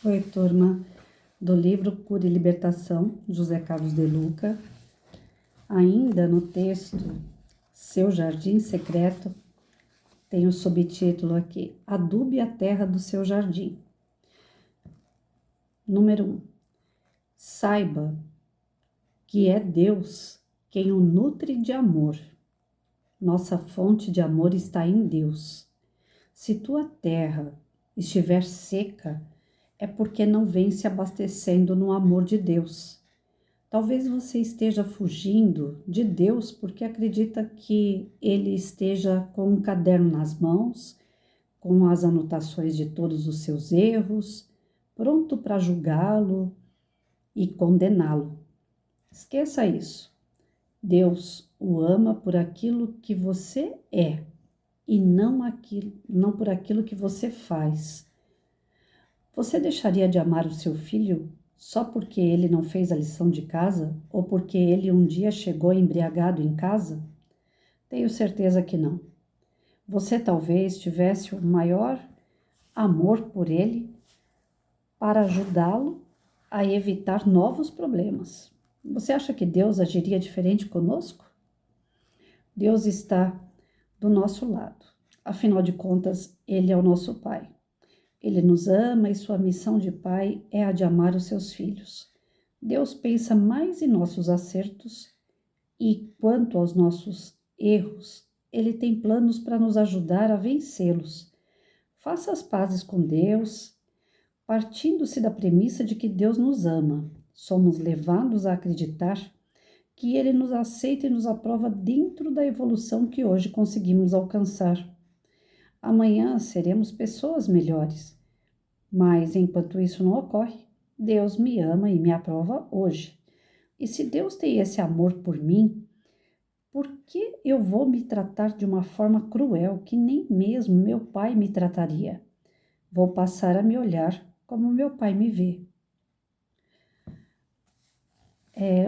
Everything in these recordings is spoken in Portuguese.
Oi, turma do livro Cura e Libertação, José Carlos de Luca. Ainda no texto Seu Jardim Secreto, tem o subtítulo aqui, Adube a terra do seu jardim. Número 1. Saiba que é Deus quem o nutre de amor. Nossa fonte de amor está em Deus. Se tua terra estiver seca, é porque não vem se abastecendo no amor de Deus. Talvez você esteja fugindo de Deus porque acredita que Ele esteja com um caderno nas mãos, com as anotações de todos os seus erros, pronto para julgá-lo e condená-lo. Esqueça isso. Deus o ama por aquilo que você é e não por aquilo que você faz. Você deixaria de amar o seu filho só porque ele não fez a lição de casa ou porque ele um dia chegou embriagado em casa? Tenho certeza que não. Você talvez tivesse o maior amor por ele para ajudá-lo a evitar novos problemas. Você acha que Deus agiria diferente conosco? Deus está do nosso lado. Afinal de contas, Ele é o nosso Pai. Ele nos ama e sua missão de pai é a de amar os seus filhos. Deus pensa mais em nossos acertos e, quanto aos nossos erros, Ele tem planos para nos ajudar a vencê-los. Faça as pazes com Deus, partindo-se da premissa de que Deus nos ama. Somos levados a acreditar que Ele nos aceita e nos aprova dentro da evolução que hoje conseguimos alcançar. Amanhã seremos pessoas melhores. Mas, enquanto isso não ocorre, Deus me ama e me aprova hoje. E se Deus tem esse amor por mim, por que eu vou me tratar de uma forma cruel que nem mesmo meu pai me trataria? Vou passar a me olhar como meu pai me vê.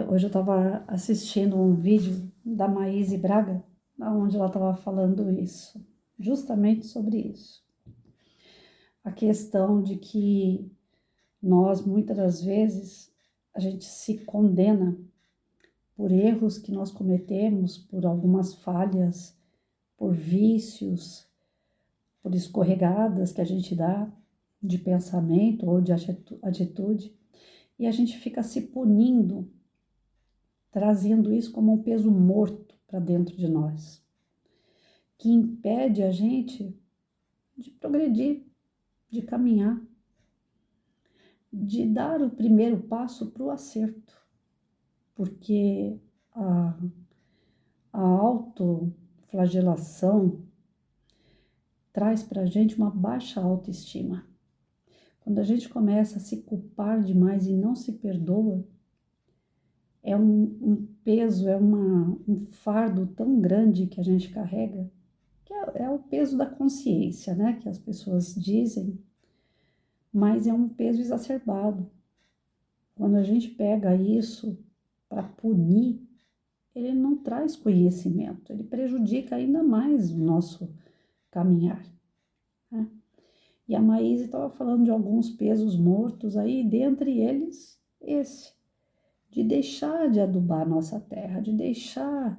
Hoje eu estava assistindo um vídeo da Maíse Braga, onde ela estava falando isso, justamente sobre isso. A questão de que nós, muitas das vezes, a gente se condena por erros que nós cometemos, por algumas falhas, por vícios, por escorregadas que a gente dá de pensamento ou de atitude, e a gente fica se punindo, trazendo isso como um peso morto para dentro de nós, que impede a gente de progredir, de caminhar, de dar o primeiro passo para o acerto, porque a autoflagelação traz para a gente uma baixa autoestima. Quando a gente começa a se culpar demais e não se perdoa, é um peso, um fardo tão grande que a gente carrega, que é o peso da consciência, né, que as pessoas dizem, mas é um peso exacerbado. Quando a gente pega isso para punir, ele não traz conhecimento, ele prejudica ainda mais o nosso caminhar, né? E a Maíse estava falando de alguns pesos mortos aí, dentre eles esse, de deixar de adubar a nossa terra, de deixar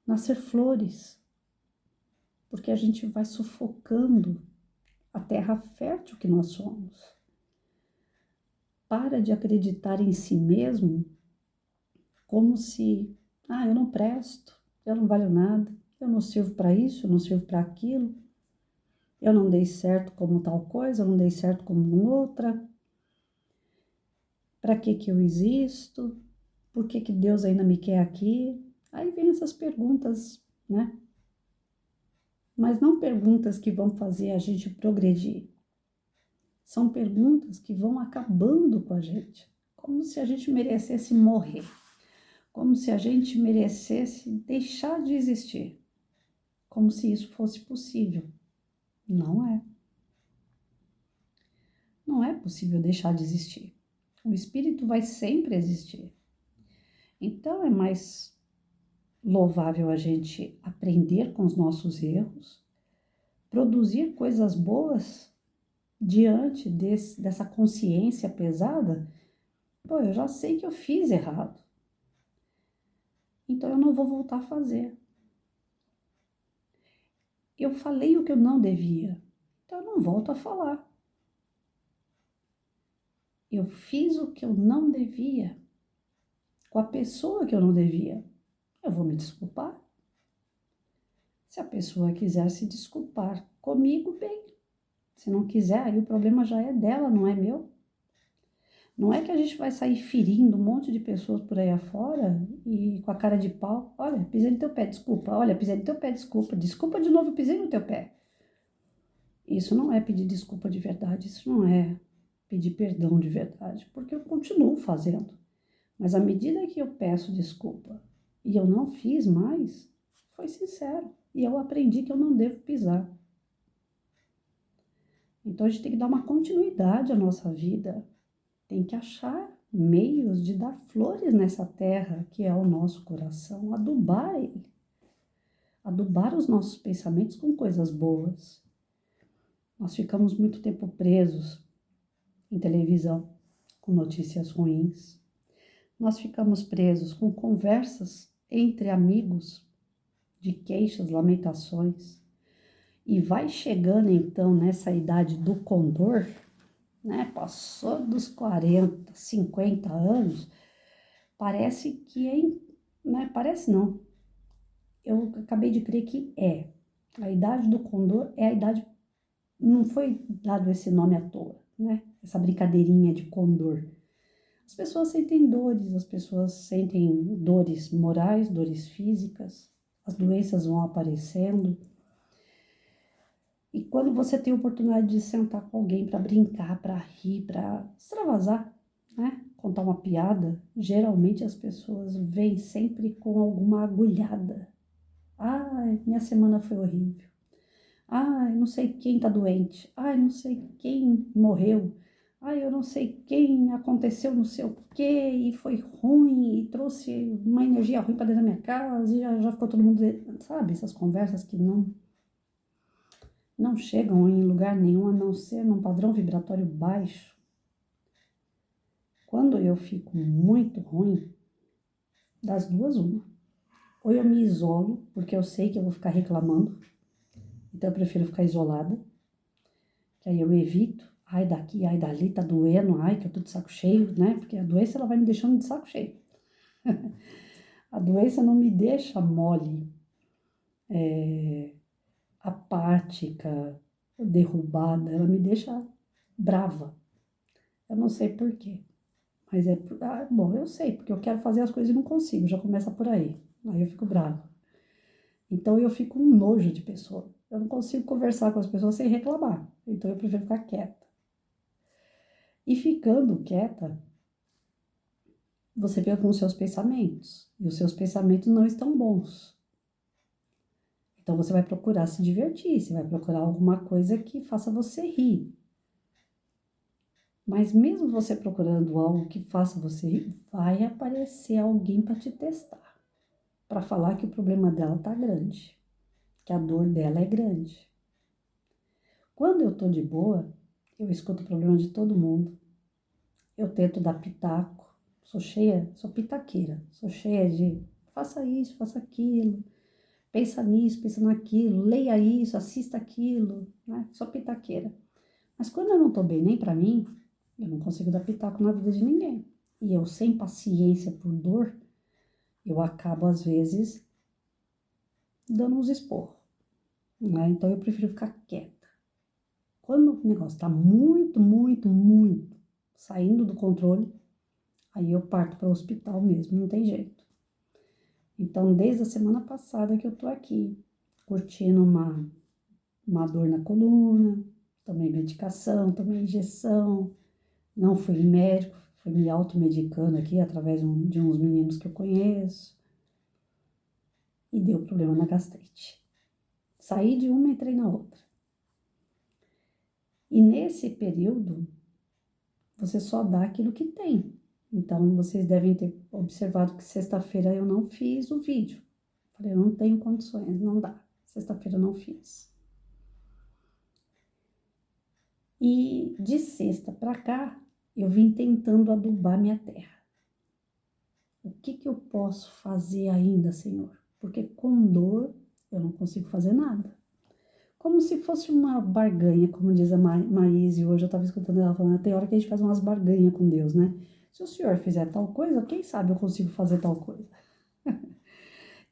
nascer flores, porque a gente vai sufocando a terra fértil que nós somos. Para de acreditar em si mesmo como se, eu não presto, eu não valho nada, eu não sirvo para isso, eu não sirvo para aquilo, eu não dei certo como tal coisa, eu não dei certo como outra, para que eu existo, por que Deus ainda me quer aqui? Aí vem essas perguntas, né? Mas não perguntas que vão fazer a gente progredir, são perguntas que vão acabando com a gente, como se a gente merecesse morrer, como se a gente merecesse deixar de existir, como se isso fosse possível. Não é. Não é possível deixar de existir. O espírito vai sempre existir. Então é mais louvável a gente aprender com os nossos erros, produzir coisas boas diante dessa consciência pesada, pô, eu já sei que eu fiz errado. Então eu não vou voltar a fazer. Eu falei o que eu não devia, então eu não volto a falar. Eu fiz o que eu não devia, com a pessoa que eu não devia. Eu vou me desculpar. Se a pessoa quiser se desculpar comigo, bem. Se não quiser, aí o problema já é dela, não é meu. Não é que a gente vai sair ferindo um monte de pessoas por aí afora e com a cara de pau. Olha, pisei no teu pé, desculpa. Olha, pisei no teu pé, desculpa. Desculpa de novo, pisei no teu pé. Isso não é pedir desculpa de verdade, isso não é pedir perdão de verdade, porque eu continuo fazendo. Mas à medida que eu peço desculpa e eu não fiz mais, foi sincero. E eu aprendi que eu não devo pisar. Então a gente tem que dar uma continuidade à nossa vida. Tem que achar meios de dar flores nessa terra que é o nosso coração, adubar ele. Adubar os nossos pensamentos com coisas boas. Nós ficamos muito tempo presos em televisão, com notícias ruins. Nós ficamos presos com conversas entre amigos de queixas, lamentações. E vai chegando então nessa idade do condor, né? Passou dos 40, 50 anos, parece que é, né? Parece não. Eu acabei de crer que é. A idade do condor é a idade, não foi dado esse nome à toa, né? Essa brincadeirinha de condor. As pessoas sentem dores, as pessoas sentem dores morais, dores físicas, as doenças vão aparecendo. E quando você tem a oportunidade de sentar com alguém para brincar, para rir, para extravasar, né? Contar uma piada, geralmente as pessoas vêm sempre com alguma agulhada. Ai, minha semana foi horrível. Ai, não sei quem tá doente. Ai, não sei quem morreu. Ai, eu não sei quem aconteceu não sei o quê e foi ruim e trouxe uma energia ruim para dentro da minha casa e já ficou todo mundo, sabe? Essas conversas que não chegam em lugar nenhum a não ser num padrão vibratório baixo. Quando eu fico muito ruim, das duas uma. Ou eu me isolo, porque eu sei que eu vou ficar reclamando, então eu prefiro ficar isolada, que aí eu evito, ai daqui, ai dali, tá doendo, ai que eu tô de saco cheio, né? Porque a doença ela vai me deixando de saco cheio. A doença não me deixa mole, apática, derrubada, ela me deixa brava. Eu não sei por quê, mas bom, eu sei, porque eu quero fazer as coisas e não consigo, já começa por aí. Aí eu fico brava. Então eu fico um nojo de pessoa. Eu não consigo conversar com as pessoas sem reclamar. Então eu prefiro ficar quieta. E ficando quieta, você fica com os seus pensamentos. E os seus pensamentos não estão bons. Então você vai procurar se divertir, você vai procurar alguma coisa que faça você rir. Mas mesmo você procurando algo que faça você rir, vai aparecer alguém para te testar. Para falar que o problema dela tá grande. Que a dor dela é grande. Quando eu tô de boa, eu escuto o problema de todo mundo. Eu tento dar pitaco. Sou pitaqueira. Sou cheia de faça isso, faça aquilo. Pensa nisso, pensa naquilo. Leia isso, assista aquilo. Né? Sou pitaqueira. Mas quando eu não tô bem nem pra mim, eu não consigo dar pitaco na vida de ninguém. E eu, sem paciência por dor, eu acabo, às vezes, dando uns esporros. Né? Então eu prefiro ficar quieta. Quando o negócio tá muito, muito, muito saindo do controle, aí eu parto para o hospital mesmo, não tem jeito. Então, desde a semana passada que eu tô aqui, curtindo uma dor na coluna, tomei medicação, tomei injeção, não fui em médico, fui me automedicando aqui através de uns meninos que eu conheço, e deu problema na gastrite. Saí de uma e entrei na outra. E nesse período, você só dá aquilo que tem. Então, vocês devem ter observado que sexta-feira eu não fiz o vídeo. Falei, eu não tenho condições, não dá. Sexta-feira eu não fiz. E de sexta para cá, eu vim tentando adubar minha terra. O que eu posso fazer ainda, Senhor? Porque com dor eu não consigo fazer nada. Como se fosse uma barganha, como diz a Maíse hoje, eu estava escutando ela falando, tem hora que a gente faz umas barganhas com Deus, né? Se o Senhor fizer tal coisa, quem sabe eu consigo fazer tal coisa.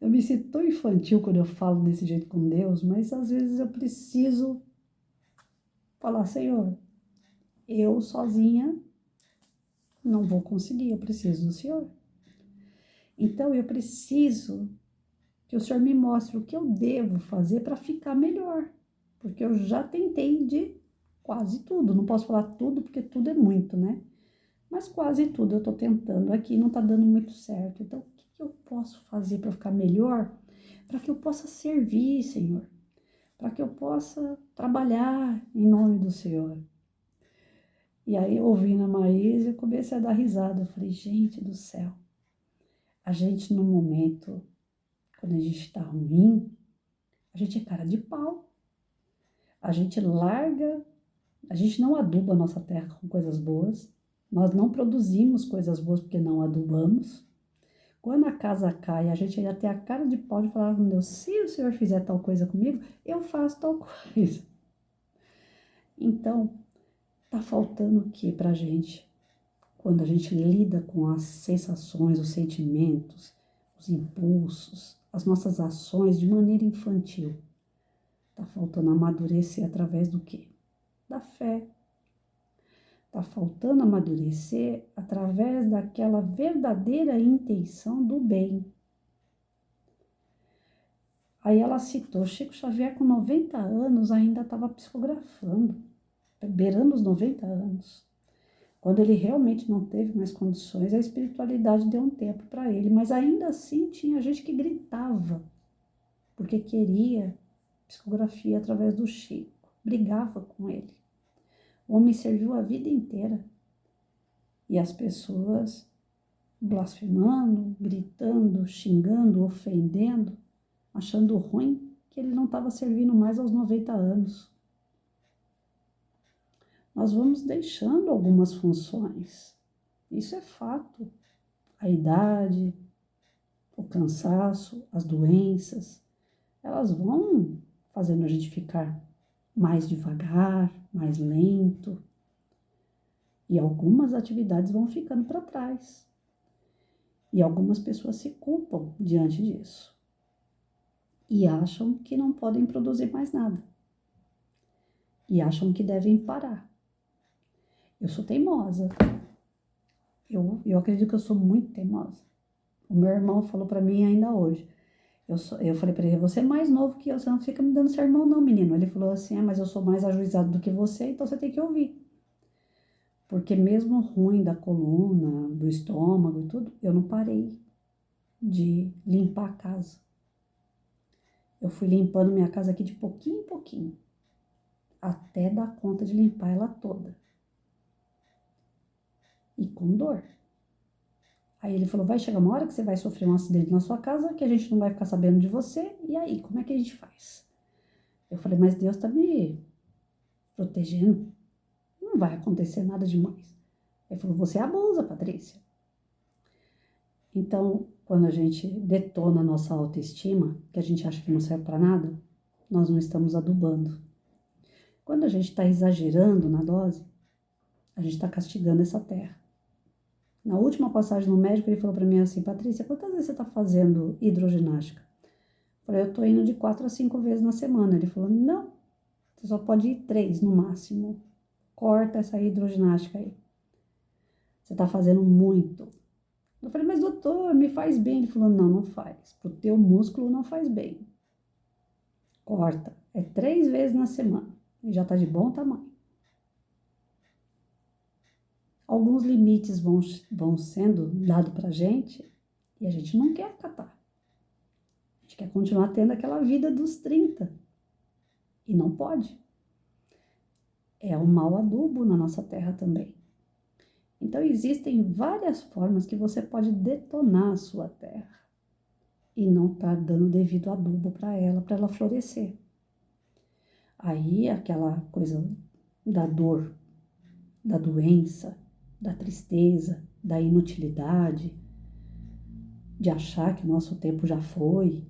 Eu me sinto tão infantil quando eu falo desse jeito com Deus, mas às vezes eu preciso falar, Senhor, eu sozinha não vou conseguir, eu preciso do Senhor. Então eu preciso que o Senhor me mostre o que eu devo fazer para ficar melhor, porque eu já tentei de quase tudo, não posso falar tudo porque tudo é muito, né? Mas quase tudo eu estou tentando aqui, não está dando muito certo. Então, o que eu posso fazer para ficar melhor? Para que eu possa servir, Senhor. Para que eu possa trabalhar em nome do Senhor. E aí, ouvindo a Maísa, eu comecei a dar risada. Eu falei, gente do céu, a gente no momento, quando a gente está ruim, a gente é cara de pau. A gente larga, a gente não aduba a nossa terra com coisas boas. Nós não produzimos coisas boas porque não adubamos. Quando a casa cai, a gente ainda tem a cara de pau de falar com Deus, se o Senhor fizer tal coisa comigo, eu faço tal coisa. Então, tá faltando o que pra gente? Quando a gente lida com as sensações, os sentimentos, os impulsos, as nossas ações de maneira infantil. Tá faltando amadurecer através do quê? Da fé. Tá faltando amadurecer através daquela verdadeira intenção do bem. Aí ela citou, Chico Xavier com 90 anos ainda estava psicografando, beirando os 90 anos. Quando ele realmente não teve mais condições, a espiritualidade deu um tempo para ele, mas ainda assim tinha gente que gritava, porque queria psicografia através do Chico, brigava com ele. O homem serviu a vida inteira. E as pessoas blasfemando, gritando, xingando, ofendendo, achando ruim que ele não estava servindo mais aos 90 anos. Nós vamos deixando algumas funções. Isso é fato. A idade, o cansaço, as doenças, elas vão fazendo a gente ficar mais devagar, mais lento. E algumas atividades vão ficando para trás. E algumas pessoas se culpam diante disso. E acham que não podem produzir mais nada. E acham que devem parar. Eu sou teimosa. Eu acredito que eu sou muito teimosa. O meu irmão falou para mim ainda hoje. Eu falei para ele, você é mais novo que eu, você não fica me dando sermão não, menino. Ele falou assim, mas eu sou mais ajuizado do que você, então você tem que ouvir. Porque mesmo ruim da coluna, do estômago e tudo, eu não parei de limpar a casa. Eu fui limpando minha casa aqui de pouquinho em pouquinho, até dar conta de limpar ela toda. E com dor. Aí ele falou, vai chegar uma hora que você vai sofrer um acidente na sua casa, que a gente não vai ficar sabendo de você, e aí, como é que a gente faz? Eu falei, mas Deus tá me protegendo, não vai acontecer nada demais. Ele falou, você abusa, Patrícia. Então, quando a gente detona a nossa autoestima, que a gente acha que não serve para nada, nós não estamos adubando. Quando a gente está exagerando na dose, a gente está castigando essa terra. Na última passagem no médico, ele falou para mim assim, Patrícia, quantas vezes você está fazendo hidroginástica? Eu falei, eu estou indo de 4 a 5 vezes na semana. Ele falou, não, você só pode ir 3 no máximo. Corta essa hidroginástica aí. Você está fazendo muito. Eu falei, mas doutor, me faz bem. Ele falou, não, não faz. Pro teu músculo não faz bem. Corta. É 3 vezes na semana. E já está de bom tamanho. Alguns limites vão sendo dados pra gente e a gente não quer acatar. A gente quer continuar tendo aquela vida dos 30. E não pode. É um mau adubo na nossa terra também. Então, existem várias formas que você pode detonar a sua terra e não estar dando devido adubo para ela florescer. Aí, aquela coisa da dor, da doença, da tristeza, da inutilidade, de achar que o nosso tempo já foi,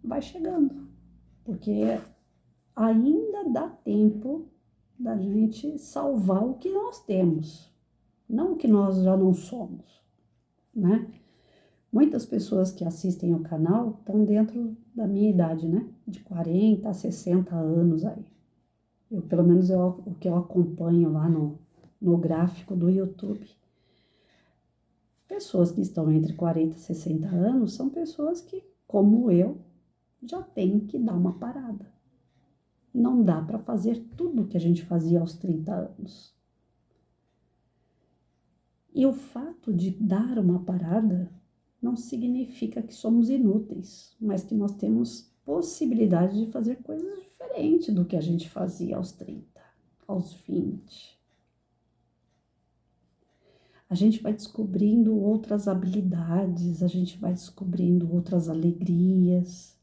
vai chegando, porque ainda dá tempo da gente salvar o que nós temos, não o que nós já não somos, né? Muitas pessoas que assistem ao canal estão dentro da minha idade, né? De 40 a 60 anos aí. Pelo menos o que eu acompanho lá no gráfico do YouTube. Pessoas que estão entre 40 e 60 anos são pessoas que, como eu, já têm que dar uma parada. Não dá para fazer tudo o que a gente fazia aos 30 anos. E o fato de dar uma parada não significa que somos inúteis, mas que nós temos possibilidade de fazer coisas diferentes do que a gente fazia aos 30, aos 20. A gente vai descobrindo outras habilidades, a gente vai descobrindo outras alegrias,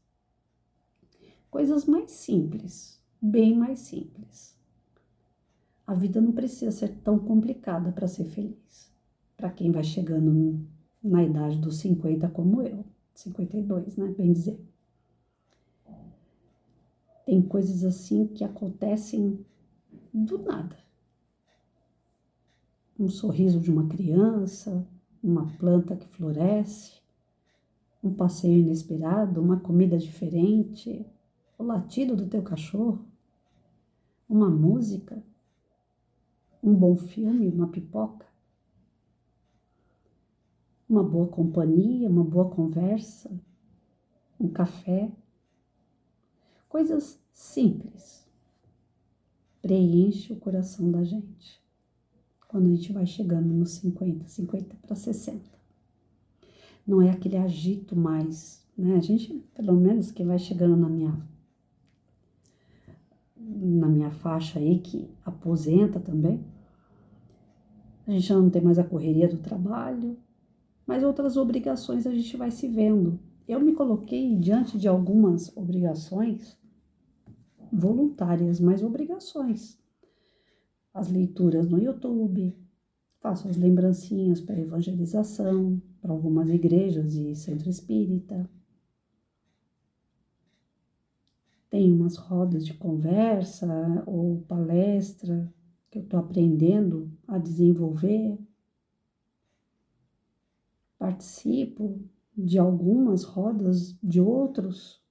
coisas mais simples, bem mais simples. A vida não precisa ser tão complicada para ser feliz. Para quem vai chegando na idade dos 50 como eu, 52, né, bem dizer. Tem coisas assim que acontecem do nada. Um sorriso de uma criança, uma planta que floresce, um passeio inesperado, uma comida diferente, o latido do teu cachorro, uma música, um bom filme, uma pipoca, uma boa companhia, uma boa conversa, um café. Coisas simples. Preenche o coração da gente. Quando a gente vai chegando nos 50 para 60. Não é aquele agito mais, né? A gente, pelo menos, que vai chegando na minha faixa aí, que aposenta também, a gente já não tem mais a correria do trabalho, mas outras obrigações a gente vai se vendo. Eu me coloquei diante de algumas obrigações voluntárias, mas obrigações. As leituras no YouTube, faço as lembrancinhas para evangelização, para algumas igrejas e centro espírita. Tem umas rodas de conversa ou palestra que eu estou aprendendo a desenvolver. Participo de algumas rodas de outros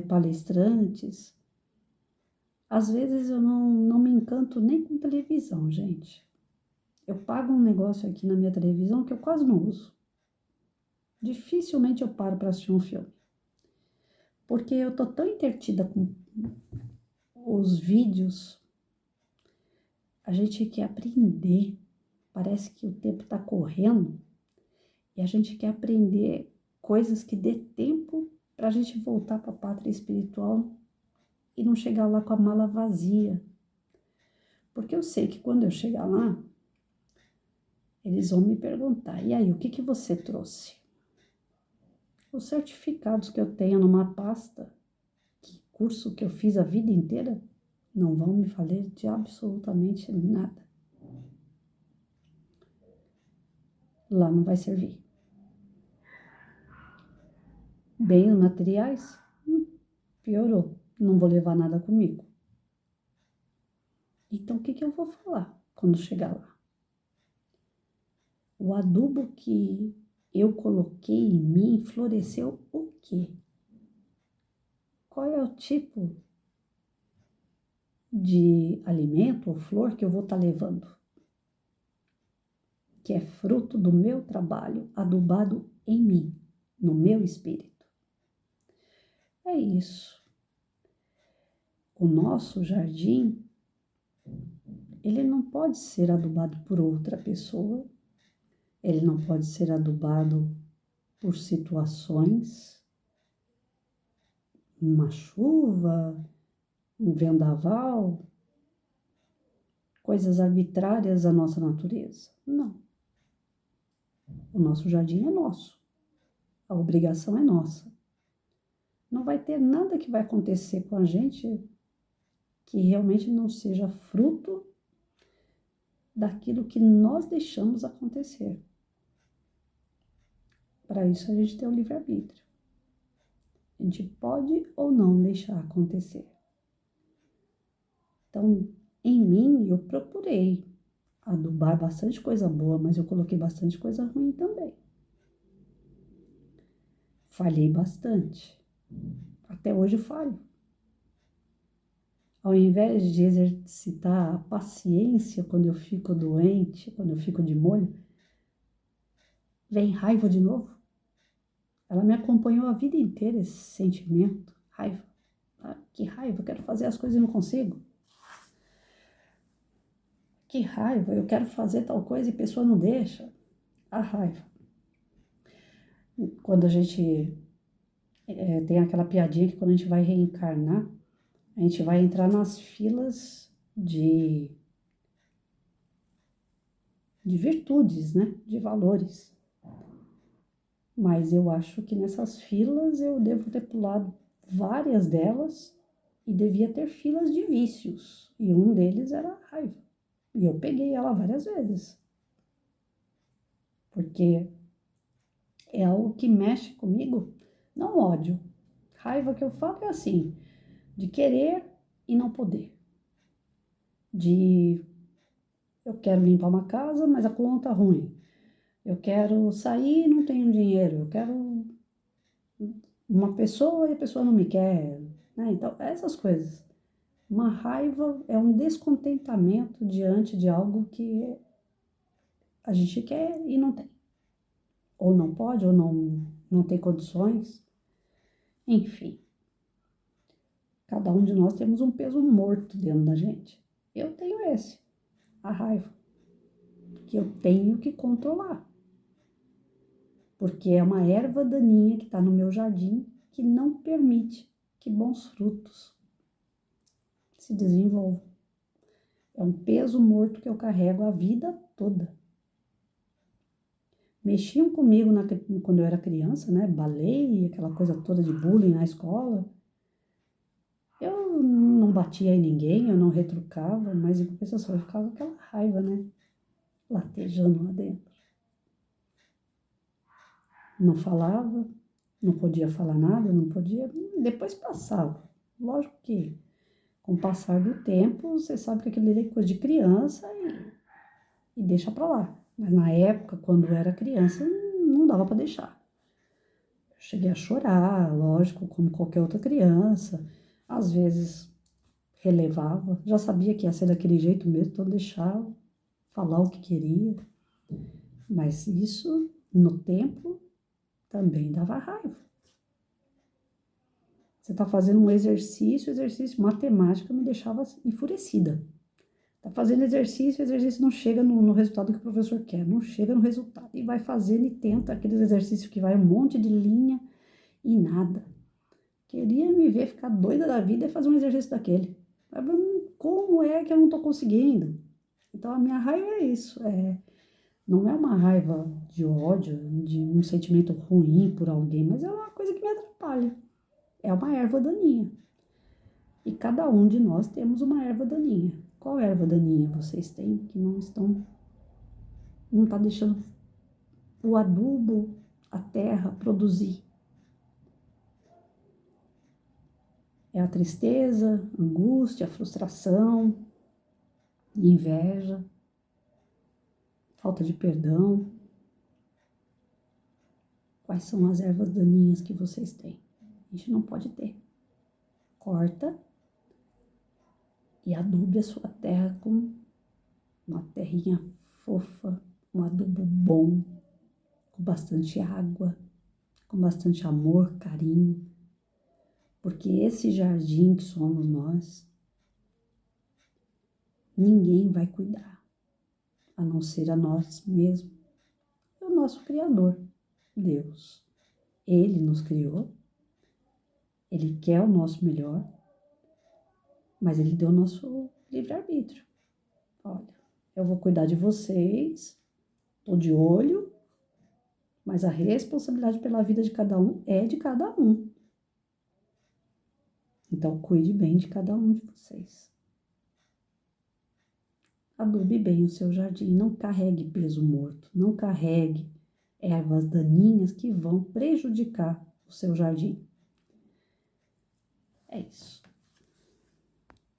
palestrantes. Às vezes eu não me encanto nem com televisão, gente. Eu pago um negócio aqui na minha televisão que eu quase não uso. Dificilmente eu paro para assistir um filme. Porque eu tô tão entretida com os vídeos, a gente quer aprender. Parece que o tempo está correndo e a gente quer aprender coisas que dê tempo para a gente voltar para a pátria espiritual e não chegar lá com a mala vazia. Porque eu sei que quando eu chegar lá, eles vão me perguntar, e aí, o que você trouxe? Os certificados que eu tenho numa pasta, que curso que eu fiz a vida inteira, não vão me valer de absolutamente nada. Lá não vai servir. Bens materiais? Piorou. Não vou levar nada comigo. Então, o que eu vou falar quando chegar lá? O adubo que eu coloquei em mim floresceu o quê? Qual é o tipo de alimento ou flor que eu vou estar levando? Que é fruto do meu trabalho adubado em mim, no meu espírito. É isso. O nosso jardim, ele não pode ser adubado por outra pessoa, ele não pode ser adubado por situações, uma chuva, um vendaval, coisas arbitrárias da nossa natureza. Não. O nosso jardim é nosso. A obrigação é nossa. Não vai ter nada que vai acontecer com a gente que realmente não seja fruto daquilo que nós deixamos acontecer. Para isso a gente tem o livre-arbítrio. A gente pode ou não deixar acontecer. Então, em mim, eu procurei adubar bastante coisa boa, mas eu coloquei bastante coisa ruim também. Falhei bastante. Até hoje falho. Ao invés de exercitar a paciência quando eu fico doente, quando eu fico de molho, vem raiva de novo. Ela me acompanhou a vida inteira, esse sentimento, raiva. Ah, que raiva, eu quero fazer as coisas e não consigo. Que raiva, eu quero fazer tal coisa e a pessoa não deixa. A raiva. Quando a gente tem aquela piadinha que quando a gente vai reencarnar, a gente vai entrar nas filas de virtudes, né? De valores. Mas eu acho que nessas filas eu devo ter pulado várias delas e devia ter filas de vícios. E um deles era a raiva. E eu peguei ela várias vezes. Porque é algo que mexe comigo, não ódio. Raiva que eu falo é assim, de querer e não poder. De eu quero limpar uma casa, mas a conta tá ruim. Eu quero sair e não tenho dinheiro. Eu quero uma pessoa e a pessoa não me quer. Né? Então, essas coisas. Uma raiva é um descontentamento diante de algo que a gente quer e não tem. Ou não pode, ou não tem condições. Enfim, cada um de nós temos um peso morto dentro da gente. Eu tenho esse, a raiva, que eu tenho que controlar. Porque é uma erva daninha que está no meu jardim que não permite que bons frutos se desenvolvam. É um peso morto que eu carrego a vida toda. Mexiam comigo quando eu era criança, né? Baleia, aquela coisa toda de bullying na escola. Eu não batia em ninguém, eu não retrucava, mas em compensação eu ficava com aquela raiva, né? Latejando lá dentro. Não falava, não podia falar nada, não podia. Depois passava. Lógico que com o passar do tempo, você sabe que aquilo ali é coisa de criança e deixa pra lá. Mas na época, quando eu era criança, não dava para deixar. Eu cheguei a chorar, lógico, como qualquer outra criança. Às vezes relevava, já sabia que ia ser daquele jeito mesmo, então deixava falar o que queria. Mas isso, no tempo, também dava raiva. Você está fazendo um exercício matemática me deixava enfurecida. Está fazendo exercício, o exercício não chega no resultado que o professor quer, não chega no resultado. E vai fazendo e tenta aqueles exercícios que vai um monte de linha e nada. Queria me ver ficar doida da vida e fazer um exercício daquele. Mas como é que eu não estou conseguindo? Então a minha raiva é isso. Não é uma raiva de ódio, de um sentimento ruim por alguém, mas é uma coisa que me atrapalha. É uma erva daninha. E cada um de nós temos uma erva daninha. Qual erva daninha vocês têm que não está deixando o adubo, a terra produzir? É a tristeza, a angústia, a frustração, inveja, falta de perdão. Quais são as ervas daninhas que vocês têm? A gente não pode ter. Corta e adube a sua terra com uma terrinha fofa, um adubo bom, com bastante água, com bastante amor, carinho. Porque esse jardim que somos nós, ninguém vai cuidar, a não ser a nós mesmos. É o nosso Criador, Deus. Ele nos criou, Ele quer o nosso melhor, mas Ele deu o nosso livre-arbítrio. Olha, eu vou cuidar de vocês, estou de olho, mas a responsabilidade pela vida de cada um é de cada um. Então, cuide bem de cada um de vocês. Adube bem o seu jardim, não carregue peso morto, não carregue ervas daninhas que vão prejudicar o seu jardim. É isso.